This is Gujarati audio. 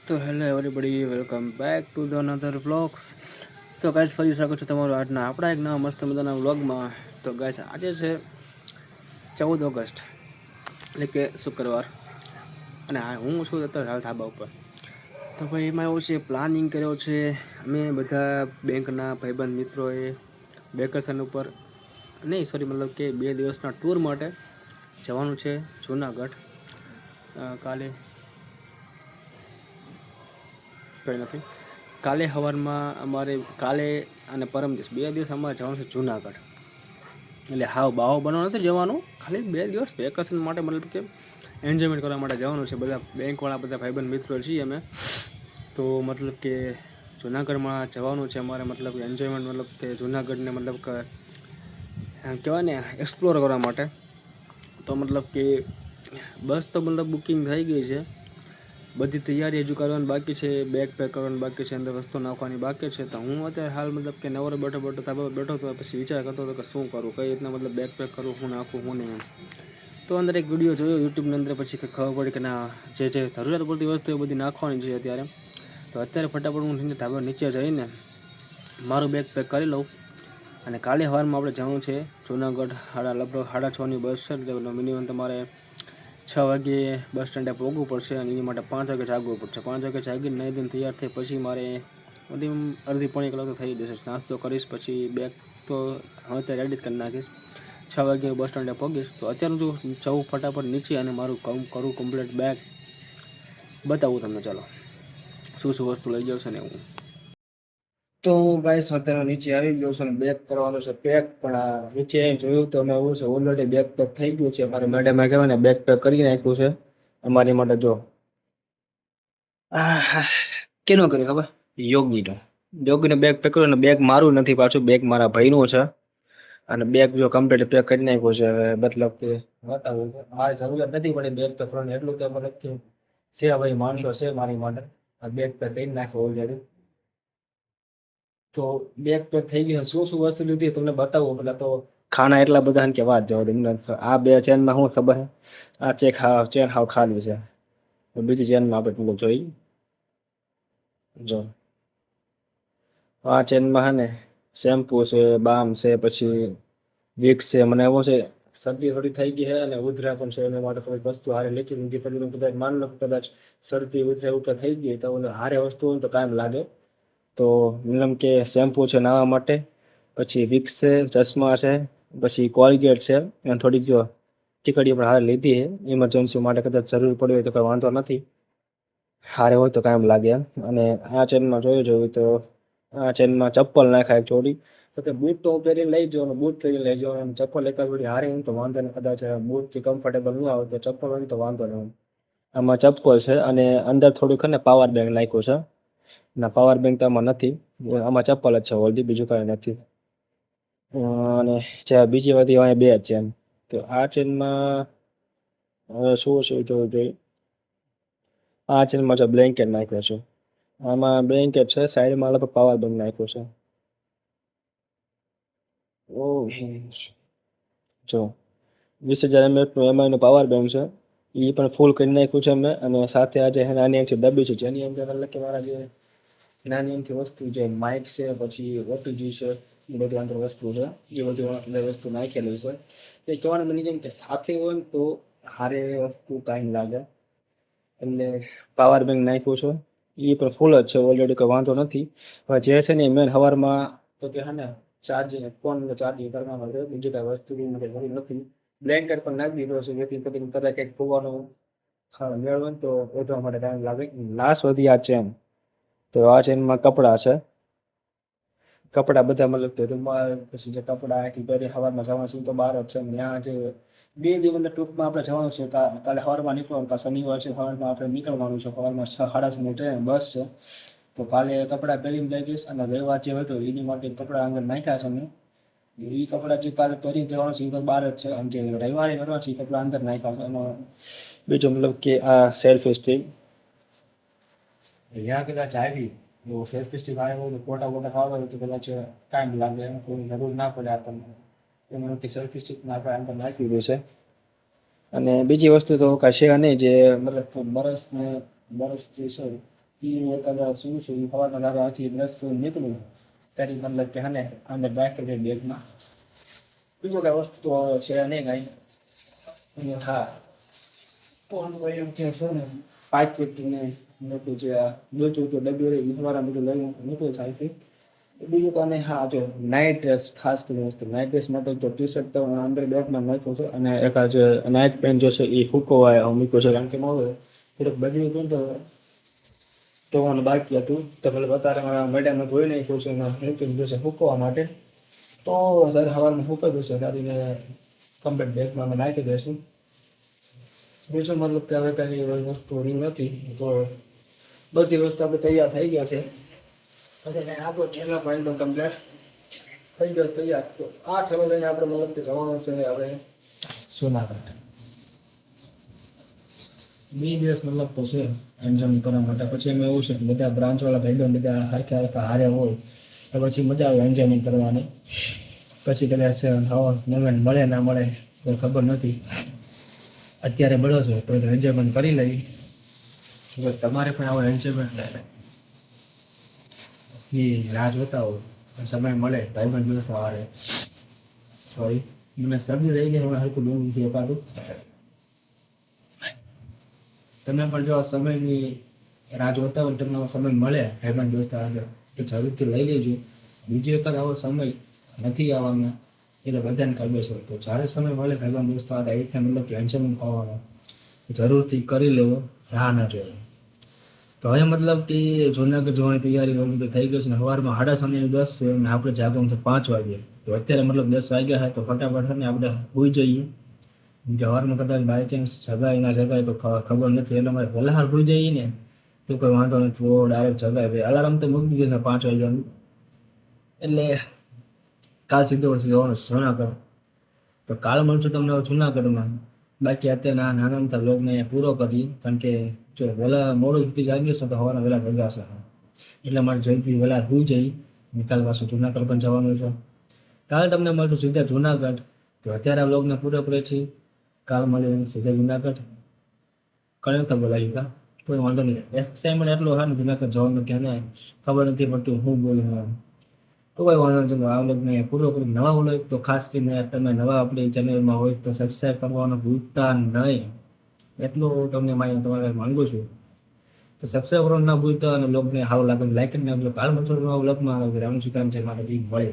તો hello everybody, welcome back to the another vlogs. તો ગાઈસ, ફરી સ્વાગત છે તમારું આજના આપણા એક નવા મસ્ત મજાના વ્લોગમાં. તો ગાઈસ, આજે છે 14 ઓગસ્ટ, એટલે કે શુક્રવાર. અને હા, હું છું અત્યારે હાલ ધાબા ઉપર. તો ભાઈ એમાં એવું છે, પ્લાનિંગ કર્યો છે અમે બધા બેંકના ભાઈબંધ મિત્રોએ વેકેશન ઉપર નહીં, સોરી, મતલબ કે 2 દિવસના ટૂર માટે જવાનું છે જૂનાગઢ. કાલે કંઈ નથી, કાલે સવારમાં અમારે કાલે અને પરમ દિવસ 2 દિવસ અમારે જવાનું છે જૂનાગઢ. એટલે હાવ બાવો બનવા નથી જવાનું, ખાલી 2 દિવસ વેકેશન માટે, મતલબ કે એન્જોયમેન્ટ કરવા માટે જવાનું છે. બધા બેંકવાળા બધા ભાઈબંધ મિત્રો છીએ અમે. તો મતલબ કે જૂનાગઢમાં જવાનું છે અમારે, મતલબ એન્જોયમેન્ટ, મતલબ કે જૂનાગઢને મતલબ કે કહેવાય ને એક્સપ્લોર કરવા માટે. તો મતલબ કે બસ તો મતલબ બુકિંગ થઈ ગઈ છે, બધી તૈયારી હજુ કરવાની બાકી છે, બેગ પેક કરવાની બાકી છે, અંદર વસ્તુ નાખવાની બાકી છે. તો હું અત્યારે હાલ મતલબ કે નવરો બેઠો બેઠો તો પછી વિચાર કરતો હતો કે શું કરું, કઈ રીતના મતલબ બેગ પેક કરું, હું નાખું હું નહીં. તો અંદર એક વિડીયો જોયો યુટ્યુબની અંદર, પછી ખબર પડી કે ના, જે જરૂરિયાત પડતી વસ્તુ એ બધી નાખવાની છે અત્યારે. તો અત્યારે ફટાફટ હું ધાબા નીચે જઈને મારું બેગ પેક કરી લઉં. અને કાલે સવારમાં આપણે જવાનું છે જૂનાગઢ. લગભગ 6:30ની બસ છે, એટલે મિનિમમ તમારે 6 વાગ્યે બસ સ્ટેન્ડે પહોંચવું પડશે. અને એની માટે 5 વાગે જાગવું પડશે. 5 વાગે જાગીને નાહી ધોઈને તૈયાર થઈ પછી મારે અડધી પોણી કલાક તો થઈ જશે. નાસ્તો કરીશ, પછી બેગ તો હવે તો રેડી જ કરી નાખીશ. 6 વાગે બસ સ્ટેન્ડે પહોંચીશ. તો અત્યારે જો જવું ફટાફટ નીચે અને મારું કરું કમ્પ્લીટ બેગ બતાવું તમને. ચાલો, શું શું વસ્તુ લઈ જશે ને હું. તો ગાઈસ, અત્યારે નીચે આવી ગયો છું અને બેગ કરવાનું છે પેક. પણ નીચે જોયું તો અમે એવું છે, ઓલરેડી બેગ પેક થઈ ગયું છે. મારી મેડમે કહેવાય ને બેગ પેક કરી નાખ્યું છે અમારી માટે. જો કેનો કરે ખબર? યોગીનો બેગ પેક કર્યો. અને બેગ મારું નથી પાછું, બેગ મારા ભાઈનું છે. અને બેગ જો કમ્પ્લીટ પેક કરી નાખ્યું છે. હવે મતલબ કે બતાવું, મારે જરૂરિયાત નથી પડી બેગ પેક કરવાની, એટલું તો મતલબ કે છે ભાઈ, માણસો છે મારી માટે. આ બેગ પેક કરી નાખ્યો ઓલરેડી. તો બેગ પેક થઈ ગયું. શું શું વસ્તુ લીધી તમને બતાવું. પેલા તો ખાના એટલા બધા કે વાત જવા દે. આ બે ચેનમાં શું ખબર છે, આ ચેન હાવ ખાલી છે. બીજી ચેનમાં આપણે પેલું જોઈ, જો આ ચેનમાં છે ને શેમ્પુ છે, બામ છે, પછી વિક્સ છે. મને એવો છે શરદી થોડી થઈ ગઈ છે અને ઉધરા પણ છે, એના માટે થોડીક વસ્તુ હારે લેતી લીધી. પછી કદાચ માન લો કદાચ શરદી ઉધરા એવું થઈ ગઈ તો હારે વસ્તુ હોય તો કાયમ લાગે. તો મતલબ કે શેમ્પુ છે નાહવા માટે, પછી વિક્સ છે, ચશ્મા છે, પછી કોલગેટ છે, અને થોડીક જો ટીકડીઓ પણ હારે લીધી છે ઇમરજન્સી માટે, કદાચ જરૂર પડી હોય તો કોઈ વાંધો નથી, હારે હોય તો કાયમ લાગે એમ. અને આ ચેનમાં જોયું તો આ ચેનમાં ચપ્પલ નાખાય એક જોડી. તો કે બૂટ તો પહેરીને લઈ જવાનું, બૂટ પહેરીને લઈ જવાનું. ચપ્પલ એકાદ જોડી હારે હોય તો વાંધો નહીં, કદાચ બૂટથી કમ્ફર્ટેબલ ન આવે તો ચપ્પલ હોય તો વાંધો નહીં. આમાં ચપ્પલ છે અને અંદર થોડુંક ને પાવર બેંક નાખ્યું છે. ના, પાવર બેંક તો આમાં નથી, આમાં ચપ્પલ જ છે ઓલરેડી, બીજું કાંઈ નથી. અને બીજી બધી અહીંયા બે જ ચેન. તો આ ચેનમાં શું શું જોવું જોઈએ. આ ચેનમાં જો બ્લેન્કેટ નાખ્યો છે, આમાં બ્લેન્કેટ છે, સાઈડમાં અલગ પાવર બેંક નાખ્યો છે. ઓ જો 20,000 mAhનું એમઆઈનું પાવર બેંક છે, એ પણ ફૂલ કરી નાખ્યું છે મેં. અને સાથે આજે નાની એમથી ડબ્બી છે, જેની અંદર એટલે કે મારા જે નાની એમથી વસ્તુ છે, માઇક છે, પછી ઓટીજી છે, એ બધી અંદર વસ્તુ છે, એ બધી અંદર વસ્તુ નાખેલી છે. એ કહેવાનું મને જેમ કે સાથે હોય ને તો હારે વસ્તુ કાંઈ લાગે. એટલે પાવર બેંક નાખ્યું છે, એ પણ ફૂલ જ છે ઓલરેડી, કોઈ વાંધો નથી. હવે જે છે ને મેન સવારમાં તો કે હે ને ચાર્જિંગ ફોન ચાર્જિંગ કરવાનો છે, બીજી કાંઈ વસ્તુ જરૂર નથી. બ્લેન્કેટ પણ નાખી દીધો છે, જેથી કરીને કદાચ કંઈક ખોવાનું મેળ હોય તો ઓઢવા માટે ટાઈમ લાગે. લાસ્ટ વધી આ ચેન. તો આ ચેનમાં કપડાં છે, કપડાં બધા મતલબ કે રૂમાલ, પછી જે કપડાં અહીંથી પહેરી સવારમાં જવાનું છે તો બહાર જ છે. ત્યાં જે 2 દિવસના ટૂંકમાં આપણે જવાનું છે, કાલે સવારમાં નીકળવાનું, કાલે શનિવાર છે, સવારમાં આપણે નીકળવાનું છે. સવારમાં 6:30ની ટ્રેન બસ છે. તો કાલે કપડાં પહેરીને લઈ જઈશ. અને રવિવાર જે હોય તો એની માટે કપડાં અંદર નાખ્યા છે મેં. એ કપડાં જે કાલે પહેરીને જવાનું છે એ તો બહાર જ છે, અને જે રવિવારે કરવાનું છે એ કપડાં અંદર નાખ્યા છે. એનો બીજો મતલબ કે આ સેલ્ફી સ્ટિક, ત્યાં કદાચ આવી એવું સેલ્ફી સ્ટિક આવ્યો હોય તો ફોટા ફોટા ખાવા હોય તો કદાચ ટાઈમ લાગે, એમ કોઈ જરૂર ના પડે આપણને. એમાંથી સેલ્ફી સ્ટિક આપણે અંદર નાખી દેશે. અને બીજી વસ્તુ તો કાંઈ છે નહીં, જે મતલબ બરસ જે છે એ એકાદા શું શું સવારના દાદા આથી બ્રશ કરીને નીકળું ત્યારે મતલબ કે હાને અંદર રાખી દે બેગમાં. બીજું કાંઈ વસ્તુ તો છે નહીં કાંઈ. અને હા ફોન એમ છે ને 5 વ્યક્તિને મોટું જે આ બ્લૂટૂથ ડબ્લ્યુ રહી મારા બધું લઈને નીકળું થાય છે. બીજું તો અને હા જો નાઇટ ડ્રેસ ખાસ કરીને વસ્તુ નાઇટ ડ્રેસ માટે તો ટી શર્ટ તો અંદર બેગમાં નાખ્યું છે અને એક આ જે નાઇટ પેન્ટ જે છે એ હુકવાય મૂક્યો છે કારણ કે મારું થોડુંક બગડ્યું હતું ને તો મને બાકી હતું તો મતલબ અત્યારે મારા મેડમને ધોઈ નાખ્યું છે અને મૂકી દીધું છે મૂકવા માટે. તો જ્યારે સવારમાં મૂકી દઉં છે ત્યારે કમ્પ્લીટ બેગમાં અમે નાખી દઈશું. બીજું મતલબ કે હવે કંઈ વસ્તુ નથી તો બધી વસ્તુ આપણે તૈયાર થઈ ગયા છે. પછી આપણો ઠેલો પણ એકદમ કમ્પ્લીટ થઈ ગયો તૈયાર. તો આ ઠેલો લઈને આપણે મતલબ કે જવાનું છે હવે જુનાગઢ. 2 દિવસ મતલબ તો છે એન્જોય કરવા માટે. પછી એમાં એવું છે કે બધા બ્રાન્ચવાળા ભાઈબંધ બધા હરખા હરખા હારે હોય તો પછી મજા આવે એન્જોયમેન્ટ કરવાની. પછી કદાચ હવા મોમેન્ટ મળે ના મળે કોઈ ખબર નથી. અત્યારે મળ્યો છે તો એન્જોયમેન્ટ કરી લઈ. જો તમારે પણ આવો એન્જોયમેન્ટ એ રાહ જોતા હોય સમય મળે ભાઈબંધ દિવસ સવારે સોરી મને શરદી રહી ગઈ હમણાં હરખું દૂર નથી અપાતું. તમે પણ જો સમયની રાહ જોતા હોય તમને સમય મળે ભાઈબંધ દોસ્ત આગળ તો જરૂરથી લઈ લેજો. બીજો એક આવો સમય નથી આવવાનો એ તો બધાને ખબર છે. તો જ્યારે સમય મળે ભાઈબંધ દોસ્ત આગળ એ રીતે મતલબ એન્જોયમેન્ટ કરવાનો જરૂરથી કરી લેવો રાહ ના જોઈએ. તો હવે મતલબ કે જૂનાગઢ જવાની તૈયારી બધું થઈ ગઈ છે ને સવારમાં 9:30 છે અને આપણે જાગવાનું છે 5 વાગે. તો અત્યારે મતલબ 10 વાગ્યા છે તો ફટાફટ ને આપણે હોઈ જઈએ. સવારમાં કદાચ બાય ચાન્સ જગાય ના જગાય તો ખબર નથી એટલે મારે વહેલા હોઈ જઈએ ને તો કોઈ વાંધો નથી. તો ડાયરેક્ટ જગાય ભાઈ અલાર્મ તો મૂકી દીધું છે 5 વાગ્યાનું. એટલે કાલ સીધો જવાનું જુનાગઢ. તો કાલ મળશું તમને જુનાગઢમાં. બાકી અત્યારે નાના મોટા બ્લોગને પૂરો કરીએ કારણ કે જો વહેલા મોડું સુધી જાગીએ તો સવારના વહેલા ભેગાશે એટલે મારે જલ્દી વહેલા હોઈ જઈ. કાલ પાછું જુનાગઢ પણ જવાનું છે. કાલ તમને મળશું સીધા જુનાગઢ. તો અત્યારે આ બ્લોગને પૂરો કરે છે. કાલ મળે સીધા જુનાગઢ. કયો તો બોલાવી કા કોઈ વાંધો નહીં. એક્સાઇટમેન્ટ એટલો હા ને જુનાગઢ જવાનું કે ને ખબર નથી પડતું હું બોલું. તો કોઈ વાંધો નહીં. આ બ્લોગને પૂરો કરી નવા બોલો તો ખાસ કરીને તમે નવા આપણી ચેનલમાં હોય તો સબસ્ક્રાઈબ કરવાનું ભૂલતા નહીં. એટલું તમને તમારે માંગુ છું. તો સબસ્ક્રાઈબ કરવાનું ના ભૂલતા અને બ્લોગને સારું લાગે લાઈક કરી નાખજો. કાલ મળશો નવા બ્લોગમાં રામ શિકામ છે મારે મળે.